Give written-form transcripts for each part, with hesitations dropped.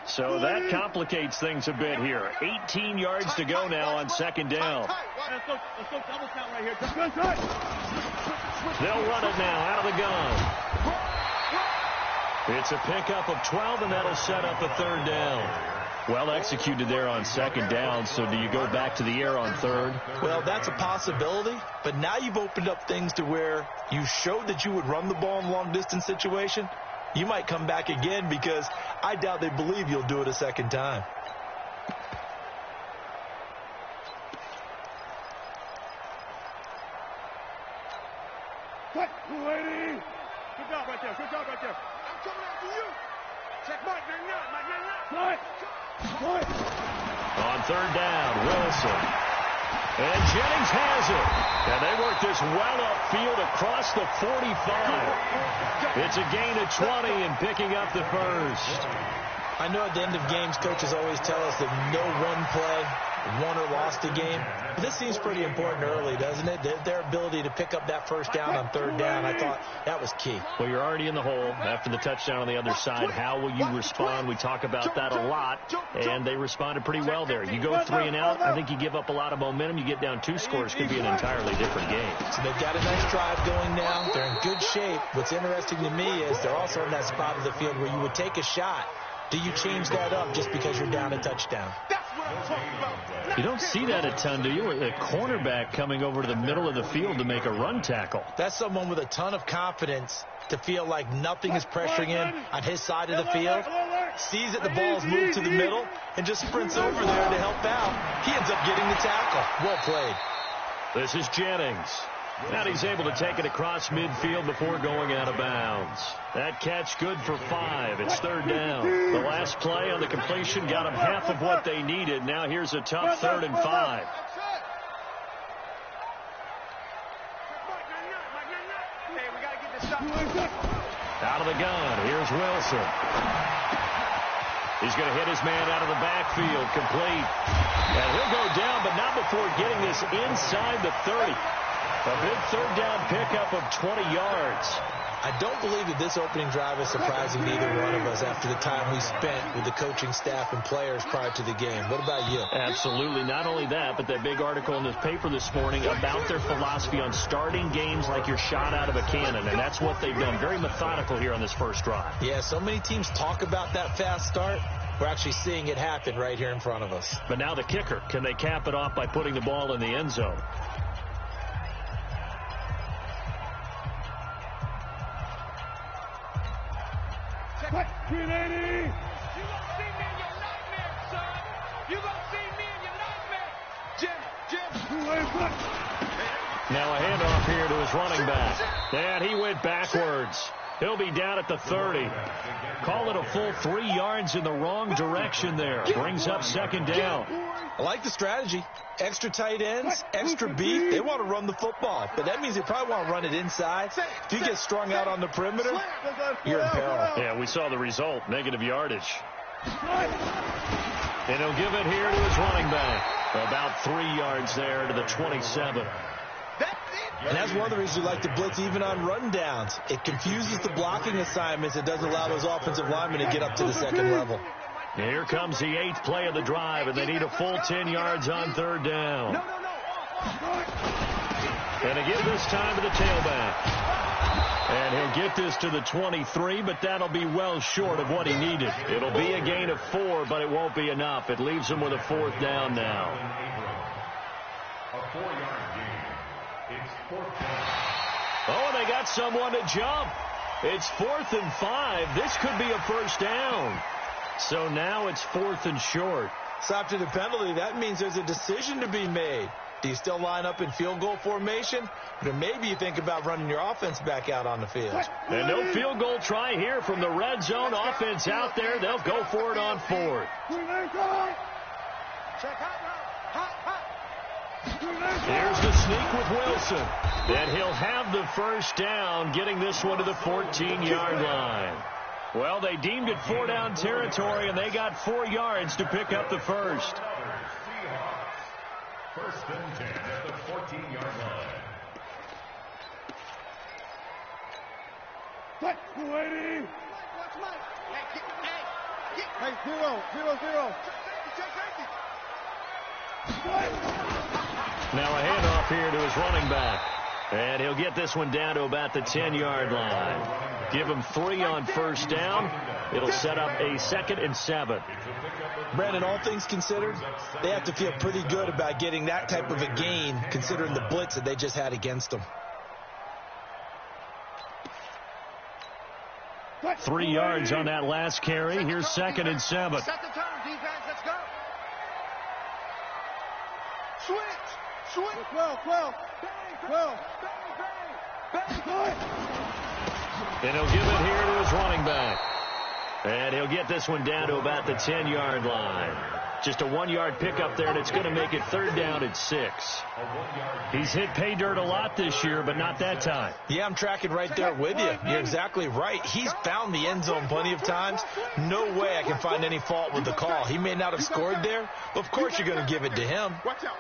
So that complicates things a bit here. 18 yards to go now on second down. Let's go double count right here. They'll run it now out of the gun. It's a pickup of 12, and that'll set up a third down. Well executed there on second down, so do you go back to the air on third? Well, that's a possibility, but now you've opened up things to where you showed that you would run the ball in long-distance situation. You might come back again because I doubt they believe you'll do it a second time. Good job right there. Good job right there. I'm coming after you. Check Mike. On third down, Wilson. And Jennings has it. And they work this well upfield across the 45. It's a gain of 20 and picking up the first. I know at the end of games, coaches always tell us that no one play won or lost a game. But this seems pretty important early, doesn't it? Their ability to pick up that first down on third down, I thought that was key. Well, you're already in the hole after the touchdown on the other side. How will you respond? We talk about that a lot, and they responded pretty well there. You go 3 and out, I think you give up a lot of momentum. You get down 2 scores, could be an entirely different game. So they've got a nice drive going now. They're in good shape. What's interesting to me is they're also in that spot of the field where you would take a shot. Do you change that up just because you're down a touchdown? You don't see that a ton, do you? A cornerback coming over to the middle of the field to make a run tackle. That's someone with a ton of confidence to feel like nothing is pressuring in on his side of the field. Sees that the ball's moved to the middle and just sprints over there to help out. He ends up getting the tackle. Well played. This is Jennings. And he's able to take it across midfield before going out of bounds. That catch good for 5. It's third down. The last play on the completion got them half of what they needed. Now here's a tough 3rd and 5. Out of the gun. Here's Wilson. He's going to hit his man out of the backfield. Complete. And he'll go down, but not before getting this inside the 30. A big third down pickup of 20 yards. I don't believe that this opening drive is surprising to either one of us after the time we spent with the coaching staff and players prior to the game. What about you? Absolutely. Not only that, but that big article in this paper this morning about their philosophy on starting games like you're shot out of a cannon, and that's what they've done. Very methodical here on this first drive. Yeah, so many teams talk about that fast start. We're actually seeing it happen right here in front of us. But now the kicker. Can they cap it off by putting the ball in the end zone? What? 380! You gonna see me in your nightmare, son! You gonna see me in your nightmare! Jim! Now a handoff here to his running back. And he went backwards. He'll be down at the 30. Call it a full 3 yards in the wrong direction there. Brings up second down. I like the strategy. Extra tight ends, extra beef. They want to run the football, but that means they probably want to run it inside. If you get strung out on the perimeter, you're in peril. Yeah, we saw the result. Negative yardage. And he'll give it here to his running back. About 3 yards there to the 27. And that's one of the reasons we like to blitz even on rundowns. It confuses the blocking assignments. It doesn't allow those offensive linemen to get up to the second level. Here comes the 8th play of the drive, and they need a full 10 yards on third down. And again this time to the tailback. And he'll get this to the 23, but that'll be well short of what he needed. It'll be a gain of 4, but it won't be enough. It leaves him with a 4th down now. A 4-yard gain. It's 4th down. Oh, they got someone to jump. It's 4th and 5. This could be a first down. So now it's 4th and short. So after the penalty, that means there's a decision to be made. Do you still line up in field goal formation? Or maybe you think about running your offense back out on the field. And no field goal try here from the red zone. Offense out there. They'll go for it on 4th. Here's the sneak with Wilson. And he'll have the first down, getting this one to the 14-yard line. Well, they deemed it 4-down territory, and they got 4 yards to pick up the first. Seahawks. 1st and 10 at the 14-yard line. What? 280! Hey, 0-0-0. Now a handoff here to his running back. And he'll get this one down to about the 10-yard line. Give him 3 on first down. It'll set up a 2nd and 7. Brandon, all things considered, they have to feel pretty good about getting that type of a gain considering the blitz that they just had against them. 3 yards on that last carry. Here's 2nd and 7. Set the tone, defense. Let's go. Switch. 12. And he'll give it here to his running back. And he'll get this one down to about the 10-yard line. Just a 1-yard pickup there, and it's going to make it 3rd down and 6. He's hit pay dirt a lot this year, but not that time. Yeah, I'm tracking right there with you. You're exactly right. He's found the end zone plenty of times. No way I can find any fault with the call. He may not have scored there, but of course you're going to give it to him. Watch out.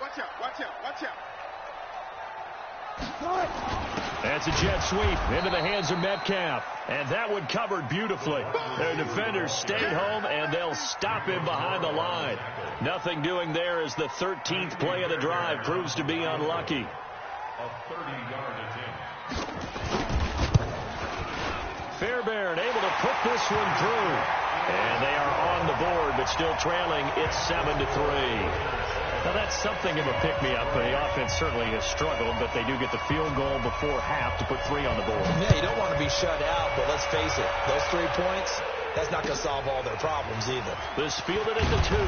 That's a jet sweep into the hands of Metcalf. And that one covered beautifully. Their defenders stayed home, and they'll stop him behind the line. Nothing doing there as the 13th play of the drive proves to be unlucky. A 30-yard attempt. Fairbairn able to put this one through. And they are on the board, but still trailing. It's 7-3. Now, that's something of a pick-me-up. The offense certainly has struggled, but they do get the field goal before half to put 3 on the board. Yeah, you don't want to be shut out, but let's face it, those 3 points, that's not going to solve all their problems either. This fielded at the 2.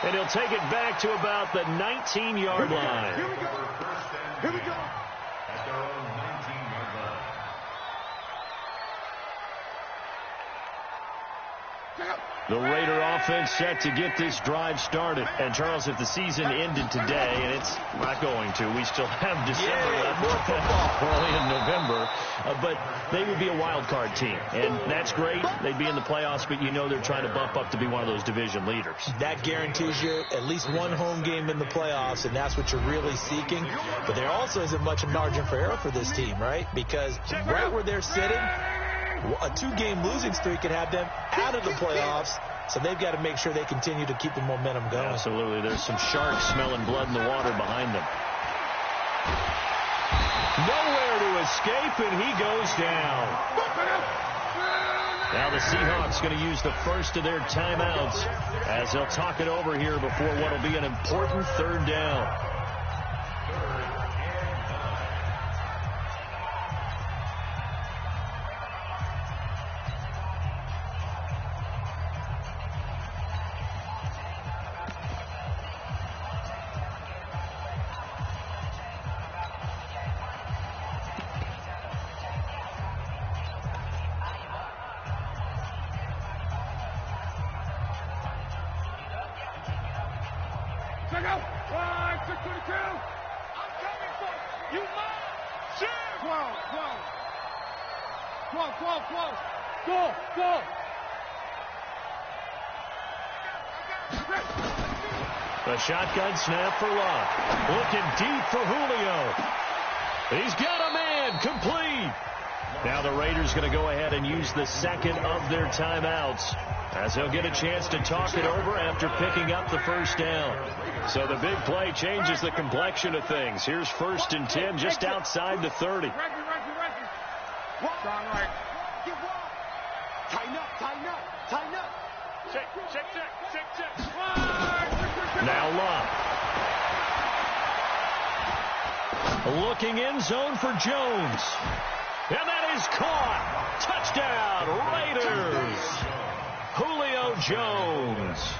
And he'll take it back to about the 19-yard line. Here we go. At their own 19-yard line. The Raider offense set to get this drive started. And, Charles, if the season ended today, and it's not going to, we still have December left, early in November, but they would be a wild card team. And that's great. They'd be in the playoffs, but you know they're trying to bump up to be one of those division leaders. That guarantees you at least one home game in the playoffs, and that's what you're really seeking. But there also isn't much margin for error for this team, right? Because right where they're sitting, a 2-game losing streak could have them out of the playoffs, so they've got to make sure they continue to keep the momentum going. Absolutely. There's some sharks smelling blood in the water behind them. Nowhere to escape, and he goes down. Now the Seahawks going to use the first of their timeouts as they'll talk it over here before what will be an important 3rd down. Check out. 622. I'm coming for you. You mine. Shoot. 12. Go. The shotgun snap for Locke. Looking deep for Julio. He's got a man. Complete. Now the Raiders going to go ahead and use the 2nd of their timeouts as they'll get a chance to talk it over after picking up the first down. So the big play changes the complexion of things. Here's 1st and 10 just outside the 30. Reggie. John Wright. Get one. Tighten up. Check. Now Locke. Looking in zone for Jones. And that is caught. Touchdown, Raiders. Julio Jones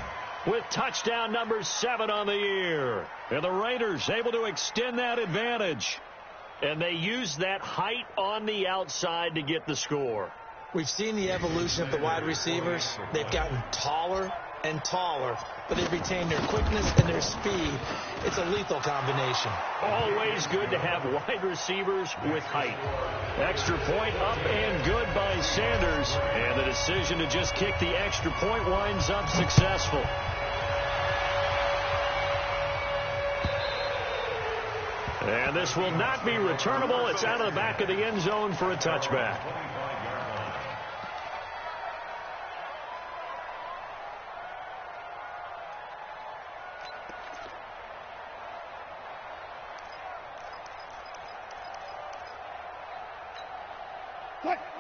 with touchdown number 7 on the year. And the Raiders able to extend that advantage. And they use that height on the outside to get the score. We've seen the evolution of the wide receivers. They've gotten taller and taller, but they've retained their quickness and their speed. It's a lethal combination. Always good to have wide receivers with height. Extra point up and good by Sanders. And the decision to just kick the extra point winds up successful. And this will not be returnable. It's out of the back of the end zone for a touchback.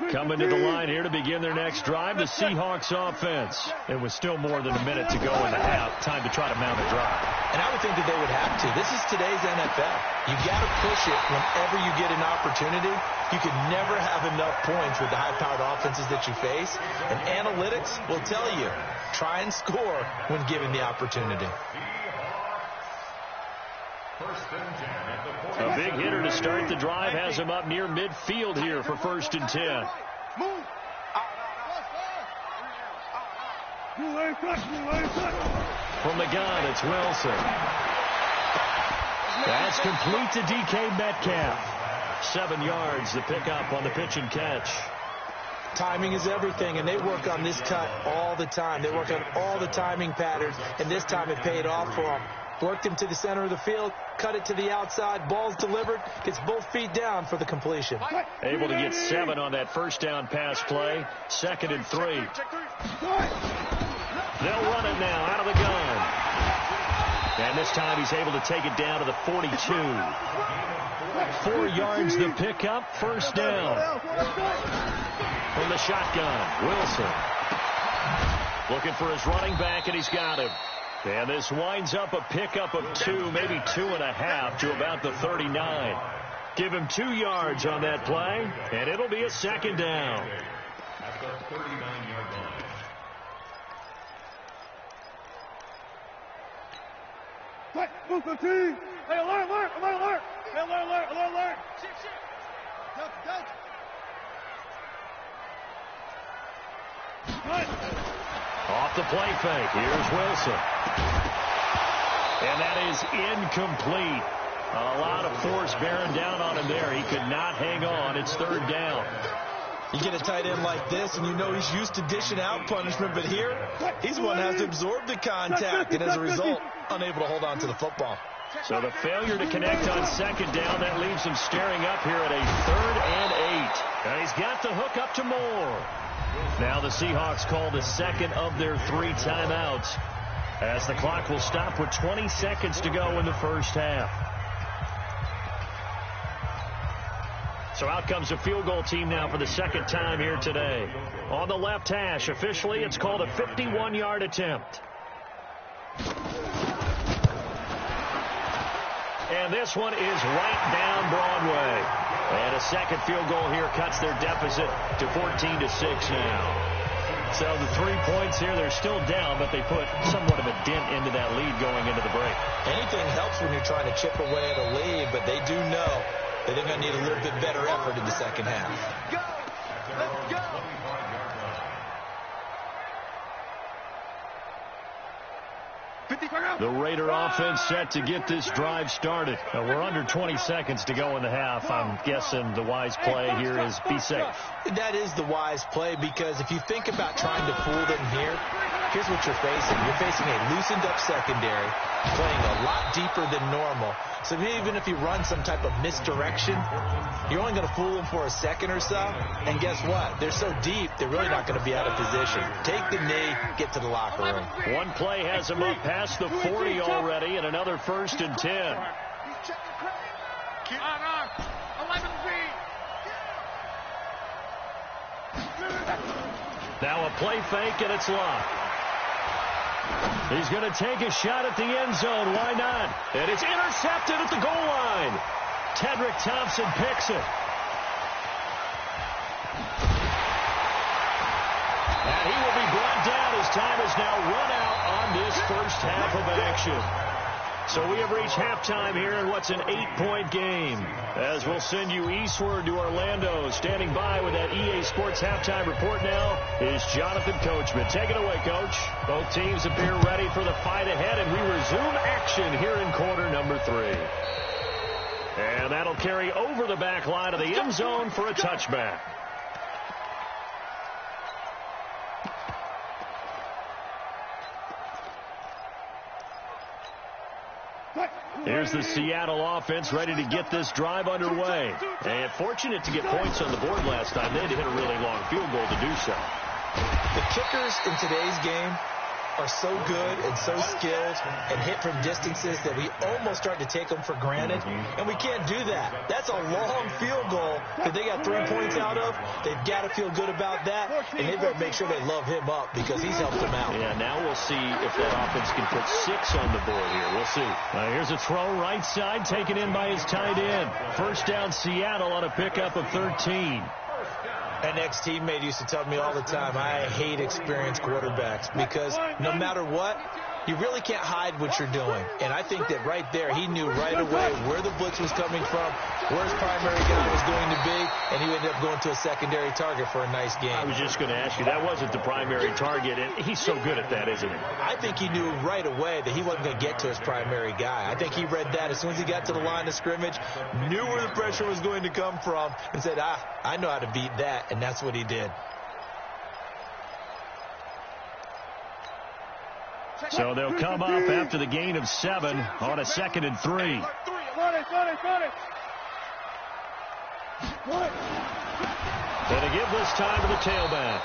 Coming to the line here to begin their next drive, the Seahawks offense. It was still more than a minute to go in the half. Time to try to mount a drive. And I would think that they would have to. This is today's NFL. You got to push it whenever you get an opportunity. You can never have enough points with the high-powered offenses that you face. And analytics will tell you, try and score when given the opportunity. A big hitter to start the drive has him up near midfield here for 1st and 10. From the gun, it's Wilson. That's complete to DK Metcalf. 7 yards, the pickup on the pitch and catch. Timing is everything, and they work on this cut all the time. They work on all the timing patterns, and this time it paid off for them. Worked him to the center of the field, cut it to the outside, ball's delivered, gets both feet down for the completion. Able to get 7 on that first down pass play. 2nd and 3. They'll run it now out of the gun. And this time he's able to take it down to the 42. 4 yards the pickup, 1st down. From the shotgun, Wilson. Looking for his running back, and he's got him. And this winds up a pickup of 2, maybe 2.5 to about the 39. Give him 2 yards on that play, and it'll be a 2nd down. At the 39-yard line. Move the team. Hey, alert, alert, alert, alert. Hey, alert, alert, alert, alert. Off the play fake. Here's Wilson. And that is incomplete. A lot of force bearing down on him there. He could not hang on. It's 3rd down. You get a tight end like this, and you know he's used to dishing out punishment, but here, he's one that has to absorb the contact, and as a result, unable to hold on to the football. So the failure to connect on 2nd down, that leaves him staring up here at a 3rd and 8. And he's got the hook up to Moore. Now the Seahawks call the 2nd of their 3 timeouts, as the clock will stop with 20 seconds to go in the first half. So out comes a field goal team now for the 2nd time here today. On the left hash, officially, it's called a 51-yard attempt. And this one is right down Broadway. And a 2nd field goal here cuts their deficit to 14-6 now. So the 3 points here, they're still down, but they put somewhat of a dent into that lead going into the break. Anything helps when you're trying to chip away at a lead, but they do know that they're going to need a little bit better effort in the second half. Go! Let's go! The Raider offense set to get this drive started. Now we're under 20 seconds to go in the half. I'm guessing the wise play here is be safe. That is the wise play, because if you think about trying to fool them here, here's what you're facing. You're facing a loosened up secondary, playing a lot deeper than normal. So even if you run some type of misdirection, you're only going to fool them for a second or so. And guess what? They're so deep, they're really not going to be out of position. Take the knee, get to the locker room. One play has them up past the 40 already, and another 1st and 10. Now a play fake, and it's locked. He's going to take a shot at the end zone. Why not? And it's intercepted at the goal line. Tedrick Thompson picks it. And he will be brought down as time is now run out on this first half of action. So we have reached halftime here in what's an 8-point game. As we'll send you eastward to Orlando. Standing by with that EA Sports halftime report now is Jonathan Coachman. Take it away, Coach. Both teams appear ready for the fight ahead, and we resume action here in quarter number 3. And that'll carry over the back line of the end zone for a touchback. Here's the Seattle offense ready to get this drive underway. And fortunate to get points on the board last time. They had to hit a really long field goal to do so. The kickers in today's game are so good and so skilled and hit from distances that we almost start to take them for granted, and we can't do that. That's a long field goal that they got 3 points out of. They've got to feel good about that, and they've got to make sure they love him up because he's helped them out. Yeah, now we'll see if that offense can put 6 on the board here. We'll see. Here's a throw right side taken in by his tight end. First down Seattle on a pickup of 13. An ex-teammate used to tell me all the time, I hate experienced quarterbacks because no matter what, you really can't hide what you're doing. And I think that right there, he knew right away where the blitz was coming from, where his primary guy was going to be, and he ended up going to a secondary target for a nice game. I was just going to ask you, that wasn't the primary target, and he's so good at that, isn't he? I think he knew right away that he wasn't going to get to his primary guy. I think he read that as soon as he got to the line of scrimmage, knew where the pressure was going to come from, and said, I know how to beat that, and that's what he did. So they'll come up after the gain of 7 on a 2nd and 3. And they give this time to the tailback.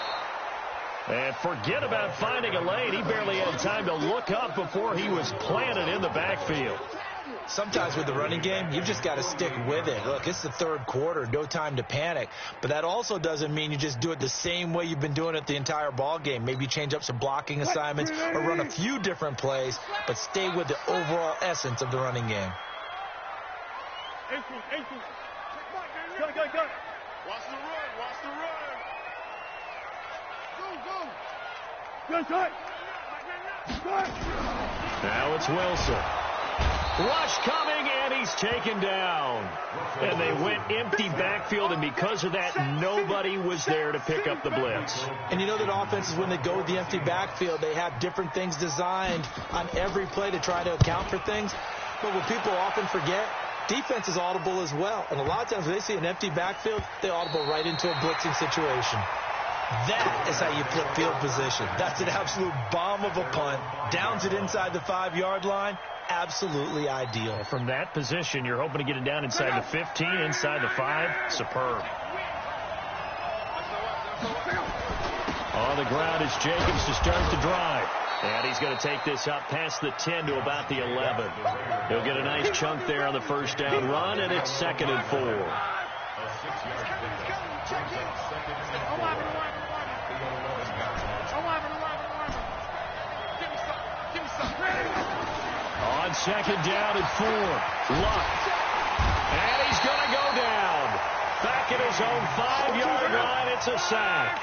And forget about finding a lane. He barely had time to look up before he was planted in the backfield. Sometimes with the running game, you've just got to stick with it. Look, it's the third quarter, no time to panic. But that also doesn't mean you just do it the same way you've been doing it the entire ball game. Maybe change up some blocking assignments or run a few different plays, but stay with the overall essence of the running game. Go. Watch the run. Go. Now it's Wilson. Rush coming, and he's taken down. And they went empty backfield, and because of that, nobody was there to pick up the blitz. And you know that offenses, when they go with the empty backfield, they have different things designed on every play to try to account for things. But what people often forget, defense is audible as well. And a lot of times when they see an empty backfield, they audible right into a blitzing situation. That is how you flip field position. That's an absolute bomb of a punt. Downs it inside the 5-yard line. Absolutely ideal. From that position, you're hoping to get it down inside the 15, inside the 5. Superb. On the ground is Jacobs to start the drive. And he's going to take this up past the 10 to about the 11. He'll get a nice chunk there on the first down run, and it's 2nd and 4. On 2nd down and 4. Luck. And he's going to go down. Back at his own 5-yard line. It's a sack.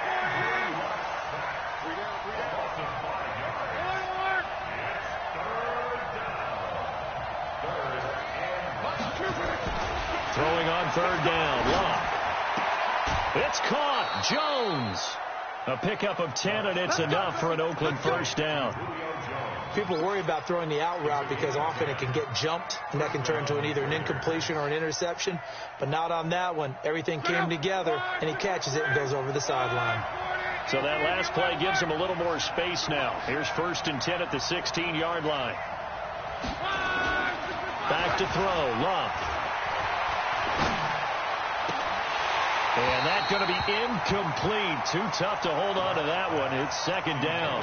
Throwing on 3rd down. Luck. It's caught. Jones. A pickup of 10, and it's enough for an Oakland first down. People worry about throwing the out route because often it can get jumped, and that can turn into either an incompletion or an interception. But not on that one. Everything came together, and he catches it and goes over the sideline. So that last play gives him a little more space now. Here's 1st and 10 at the 16-yard line. Back to throw. Love. And that's going to be incomplete. Too tough to hold on to that one. It's 2nd down.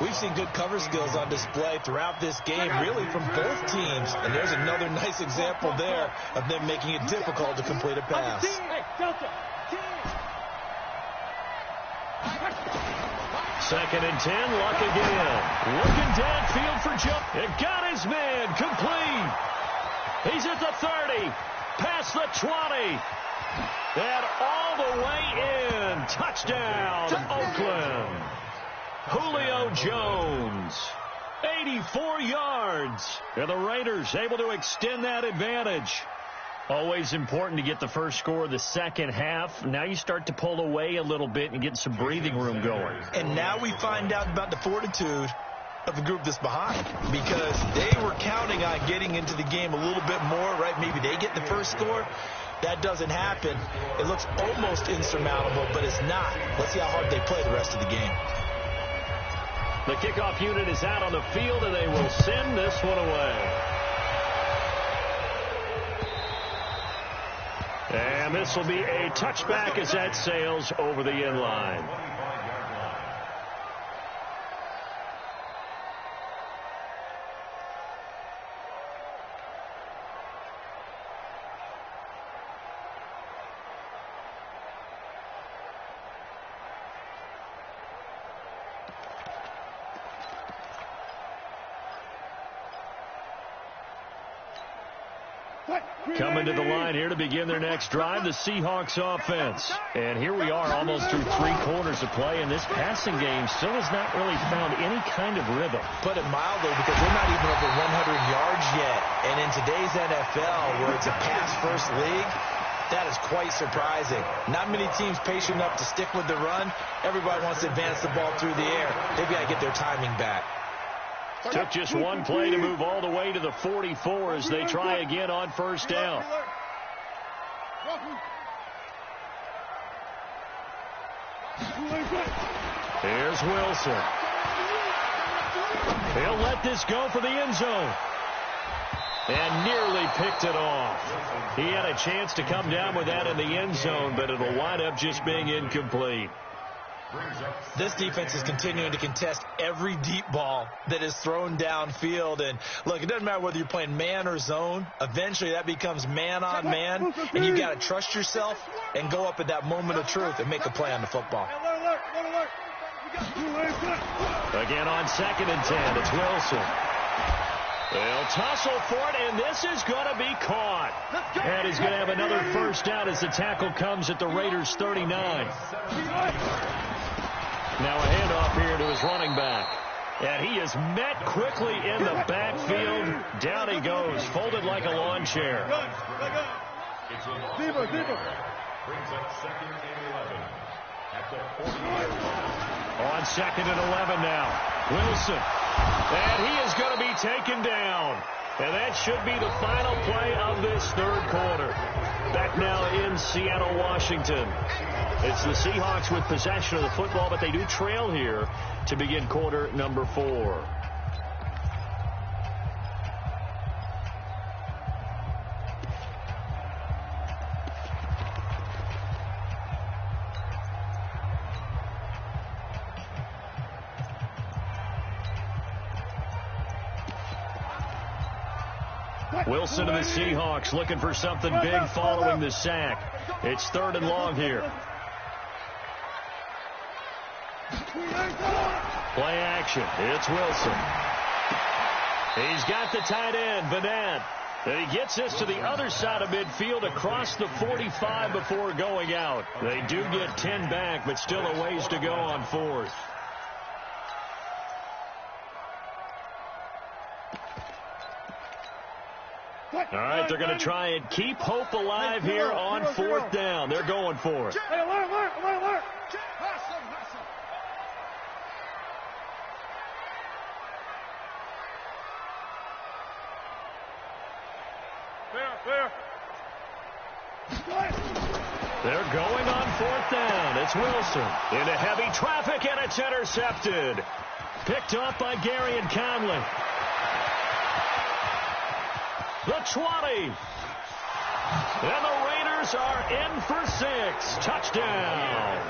We've seen good cover skills on display throughout this game, really from both teams. And there's another nice example there of them making it difficult to complete a pass. 2nd and 10, Luck again. Looking downfield for Joe. It got his man. Complete. He's at the 30. Past the 20. And all the way in. Touchdown, Oakland. Julio Jones. 84 yards. And the Raiders able to extend that advantage. Always important to get the first score of the second half. Now you start to pull away a little bit and get some breathing room going. And now we find out about the fortitude of the group that's behind, because they were counting on getting into the game a little bit more, right? Maybe they get the first score. That doesn't happen. It looks almost insurmountable, but it's not. Let's see how hard they play the rest of the game. The kickoff unit is out on the field, and they will send this one away. And this will be a touchback as that sails over the end line. Coming to the line here to begin their next drive, the Seahawks offense. And here we are almost through 3 quarters of play, and this passing game still has not really found any kind of rhythm. Put it mildly, because they're not even over 100 yards yet. And in today's NFL, where it's a pass-first league, that is quite surprising. Not many teams patient enough to stick with the run. Everybody wants to advance the ball through the air. They've got to get their timing back. Took just one play to move all the way to the 44 as they try again on first down. Here's Wilson. He'll let this go for the end zone. And nearly picked it off. He had a chance to come down with that in the end zone, but it'll wind up just being incomplete. This defense is continuing to contest every deep ball that is thrown downfield. And, look, it doesn't matter whether you're playing man or zone. Eventually that becomes man-on-man, and you've got to trust yourself and go up at that moment of truth and make a play on the football. Again on 2nd and 10, it's Wilson. They'll tussle for it, and this is going to be caught. And he's going to have another first down as the tackle comes at the Raiders' 39. Now a handoff here to his running back. And he is met quickly in the backfield. Down he goes, folded like a lawn chair. Brings up 2nd and 11 at the 48. On 2nd and 11 now. Wilson. And he is going to be taken down. And that should be the final play of this 3rd quarter. Back now in Seattle, Washington. It's the Seahawks with possession of the football, but they do trail here to begin quarter number 4. Wilson and the Seahawks looking for something big following the sack. It's 3rd and long here. Play action. It's Wilson. He's got the tight end, Vanette. And he gets this to the other side of midfield across the 45 before going out. They do get 10 back, but still a ways to go on 4th. All right, they're going to try and keep hope alive here on 4th down. They're going for it. They're going on 4th down. It's Wilson into heavy traffic, and it's intercepted. Picked up by Gary and Conley. The 20. And the Raiders are in for 6. Touchdown.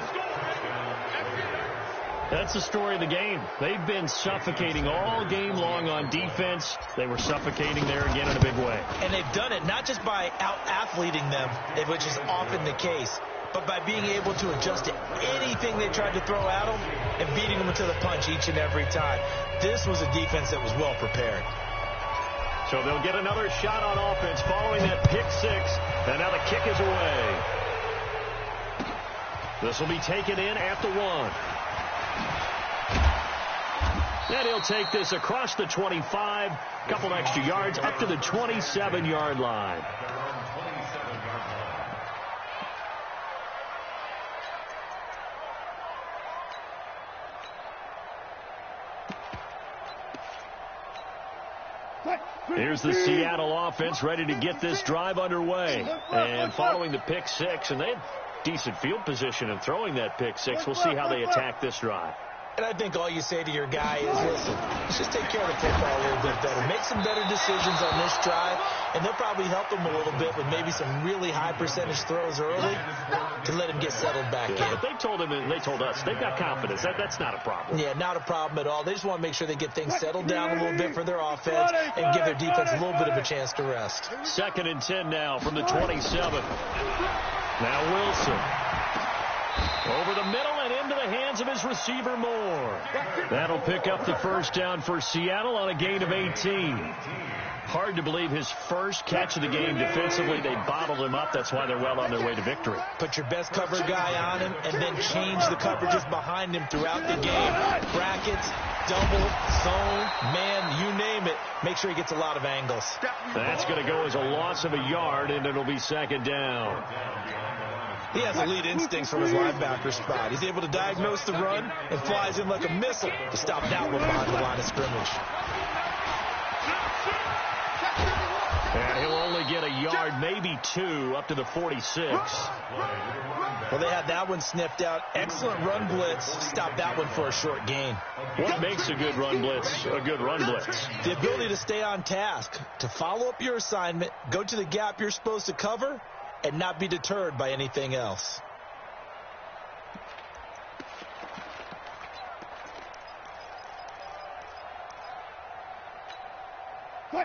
That's the story of the game. They've been suffocating all game long on defense. They were suffocating there again in a big way. And they've done it not just by out-athleting them, which is often the case, but by being able to adjust to anything they tried to throw at them and beating them to the punch each and every time. This was a defense that was well prepared. So they'll get another shot on offense following that pick 6. And now the kick is away. This will be taken in at the 1. And he'll take this across the 25. Couple extra yards up to the 27-yard line. Here's the Seattle offense ready to get this drive underway. And following the pick 6, and they had decent field position in throwing that pick 6. We'll see how they attack this drive. And I think all you say to your guy is, listen, let's just take care of the football a little bit better. Make some better decisions on this drive, and they'll probably help him a little bit with maybe some really high percentage throws early to let him get settled back in. But they told him, and they told us, they've got confidence. That's not a problem. Yeah, not a problem at all. They just want to make sure they get things settled down a little bit for their offense and give their defense a little bit of a chance to rest. 2nd and 10 now from the 27. Now Wilson. Over the middle and into the hands of his receiver, Moore. That'll pick up the first down for Seattle on a gain of 18. Hard to believe his first catch of the game defensively. They bottled him up. That's why they're well on their way to victory. Put your best cover guy on him and then change the coverages behind him throughout the game. Brackets, double, zone, man, you name it. Make sure he gets a lot of angles. That's going to go as a loss of a yard, and it'll be second down. He has elite instincts from his linebacker spot. He's able to diagnose the run and flies in like a missile to stop that one behind the line of scrimmage. And he'll only get a yard, maybe two, up to the 46. Well, they had that one sniffed out. Excellent run blitz. Stop that one for a short gain. What makes a good run blitz a good run blitz? The ability to stay on task, to follow up your assignment, go to the gap you're supposed to cover, and not be deterred by anything else.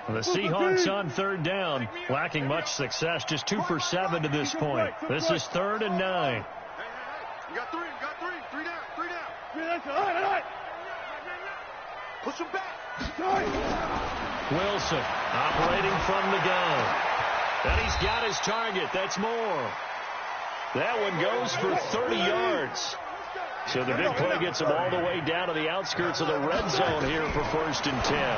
The Seahawks on third down, lacking much success, just 2 for 7 to this point. This is 3rd and 9. You got three down. Push him back. Wilson operating from the gun. And he's got his target. That's Moore. That one goes for 30 yards. So the big play gets him all the way down to the outskirts of the red zone here for 1st and 10.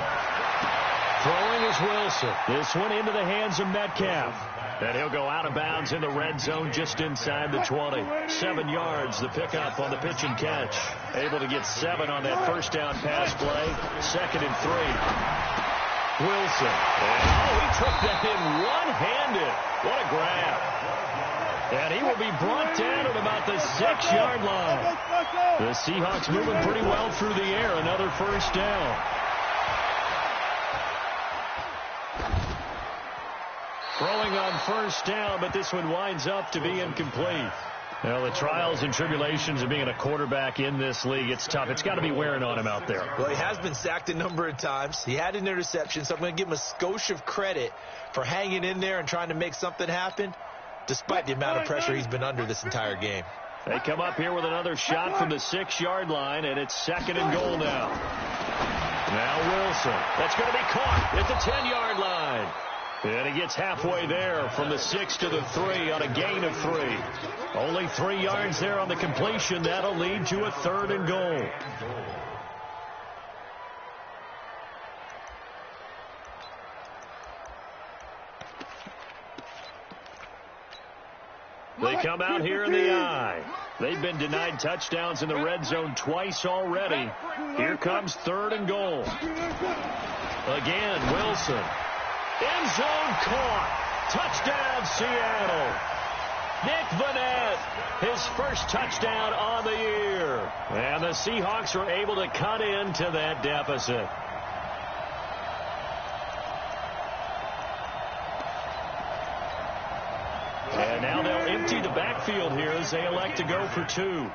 Throwing is Wilson. This one into the hands of Metcalf. And he'll go out of bounds in the red zone just inside the 20. 7 yards, the pickup on the pitch and catch. Able to get 7 on that first down pass play. 2nd and 3. Wilson. And, he took that in one-handed. What a grab. And he will be brought down at about the 6-yard line. The Seahawks moving pretty well through the air. Another first down. Throwing on first down, but this one winds up to be incomplete. Well, the trials and tribulations of being a quarterback in this league, it's tough. It's got to be wearing on him out there. Well, he has been sacked a number of times. He had an interception, so I'm going to give him a skosh of credit for hanging in there and trying to make something happen, despite the amount of pressure he's been under this entire game. They come up here with another shot from the 6-yard line, and it's 2nd and goal now. Now Wilson. That's going to be caught at the 10-yard line. And he gets halfway there from the 6 to the 3 on a gain of 3. Only 3 yards there on the completion. That'll lead to a 3rd and goal. They come out here in the eye. They've been denied touchdowns in the red zone twice already. Here comes 3rd and goal. Again, Wilson. End zone caught. Touchdown, Seattle. Nick Vannett, his first touchdown on the year. And the Seahawks are able to cut into that deficit. And now they'll empty the backfield here as they elect to go for 2.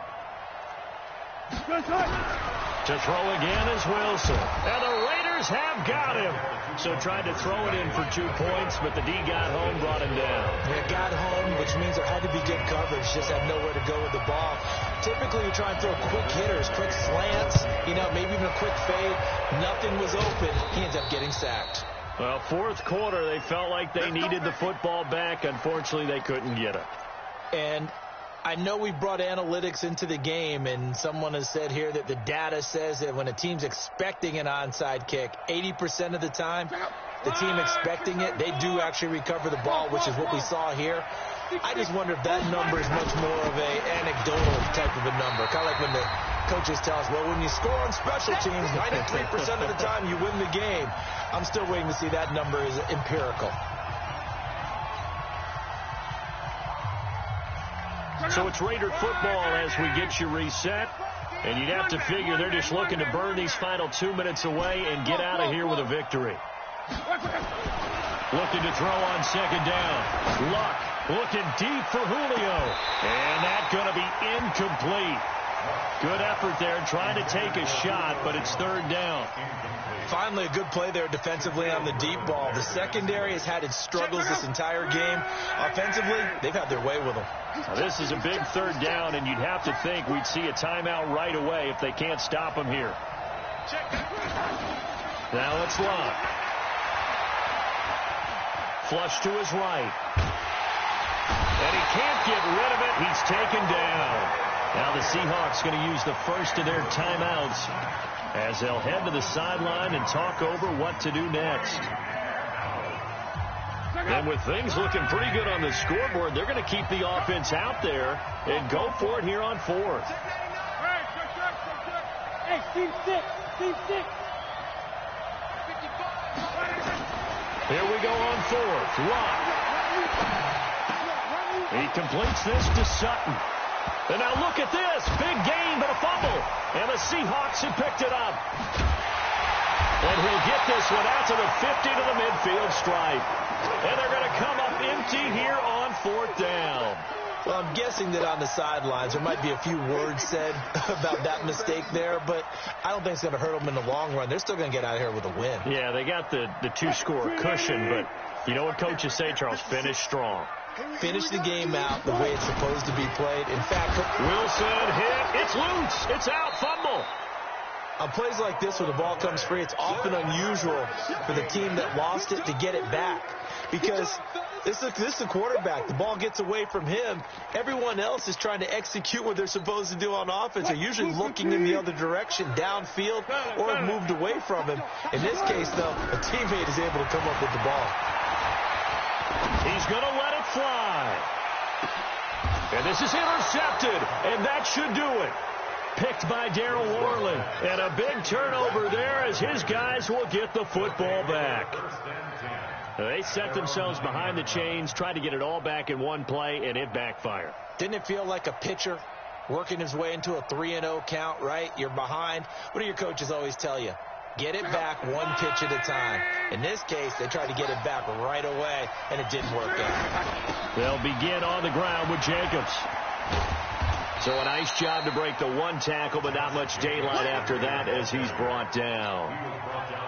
To throw again is Wilson. And the Raiders have got him. So tried to throw it in for 2 points, but the D got home, brought him down. They got home, which means there had to be good coverage. Just had nowhere to go with the ball. Typically, you try and throw quick hitters, quick slants, maybe even a quick fade. Nothing was open. He ends up getting sacked. Well, 4th quarter, they felt like they needed the football back. Unfortunately, they couldn't get it. And I know we brought analytics into the game, and someone has said here that the data says that when a team's expecting an onside kick, 80% of the time, the team expecting it, they do actually recover the ball, which is what we saw here. I just wonder if that number is much more of a anecdotal type of a number. Kind of like when the coaches tell us, well, when you score on special teams, 93% of the time you win the game. I'm still waiting to see that number is empirical. So it's Raider football as we get you reset. And you'd have to figure they're just looking to burn these final 2 minutes away and get out of here with a victory. Looking to throw on 2nd down. Luck looking deep for Julio. And that's going to be incomplete. Good effort there, trying to take a shot, but it's third down. Finally, a good play there defensively on the deep ball. The secondary has had its struggles this entire game. Offensively, they've had their way with them. Now, this is a big third down, and you'd have to think we'd see a timeout right away if they can't stop them here. Now it's Love. Flush to his right. And he can't get rid of it. He's taken down. Now the Seahawks going to use the first of their timeouts as they'll head to the sideline and talk over what to do next. And with things looking pretty good on the scoreboard, they're going to keep the offense out there and go for it here on fourth. Hey, Steve 6. Steve 6. Here we go on fourth. Rock. He completes this to Sutton. And now look at this. Big gain, but a fumble. And the Seahawks have picked it up. And he'll get this one out to the 50 to the midfield stripe. And they're going to come up empty here on fourth down. Well, I'm guessing that on the sidelines there might be a few words said about that mistake there, but I don't think it's going to hurt them in the long run. They're still going to get out of here with a win. Yeah, they got the two-score cushion, but you know what coaches say, Charles? Finish strong. Finish the game out the way it's supposed to be played. In fact, Wilson hit. It's loose. It's out. Fumble. On plays like this where the ball comes free, it's often unusual for the team that lost it to get it back. Because this is the quarterback. The ball gets away from him. Everyone else is trying to execute what they're supposed to do on offense. They're usually looking in the other direction, downfield, or have moved away from him. In this case, though, a teammate is able to come up with the ball. He's going to let it fly. And this is intercepted, and that should do it. Picked by Darryl Worley. And a big turnover there as his guys will get the football back. They set themselves behind the chains, tried to get it all back in one play, and it backfired. Didn't it feel like a pitcher working his way into a 3-0 count, right? You're behind. What do your coaches always tell you? Get it back one pitch at a time. In this case, they tried to get it back right away, and it didn't work out. They'll begin on the ground with Jacobs. So a nice job to break the one tackle, but not much daylight after that as he's brought down.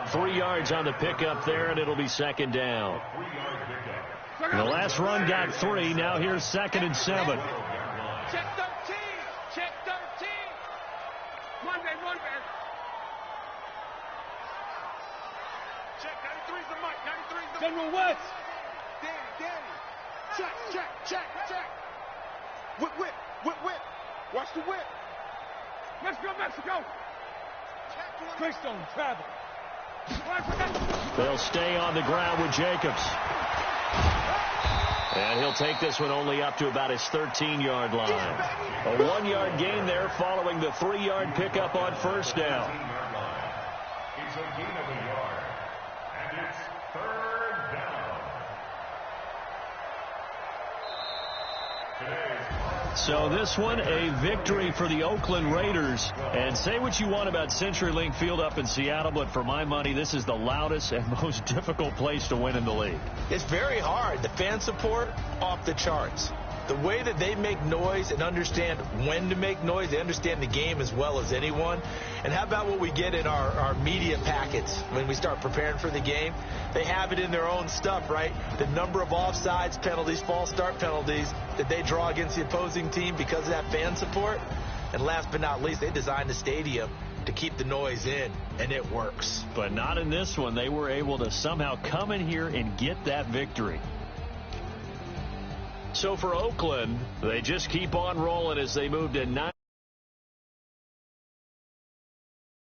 3 yards on the pickup there, and it'll be second down. The last run got 3. Now here's 2nd and 7. Check 13. Check 13. Monday. Check 93's the mic. 93's the General West. Danny. Check. Whip. Watch the whip. Mexico. Greystone, travel. They'll stay on the ground with Jacobs. And he'll take this one only up to about his 13-yard line. A 1-yard gain there following the 3-yard pickup on first down. It's a gain of a yard. And it's third down. So this one, a victory for the Oakland Raiders. And say what you want about CenturyLink Field up in Seattle, but for my money, this is the loudest and most difficult place to win in the league. It's very hard. The fan support, off the charts. The way that they make noise and understand when to make noise, they understand the game as well as anyone. And how about what we get in our media packets when we start preparing for the game? They have it in their own stuff, right? The number of offsides penalties, false start penalties that they draw against the opposing team because of that fan support. And last but not least, they designed the stadium to keep the noise in, and it works. But not in this one. They were able to somehow come in here and get that victory. So for Oakland, they just keep on rolling as they move to 9.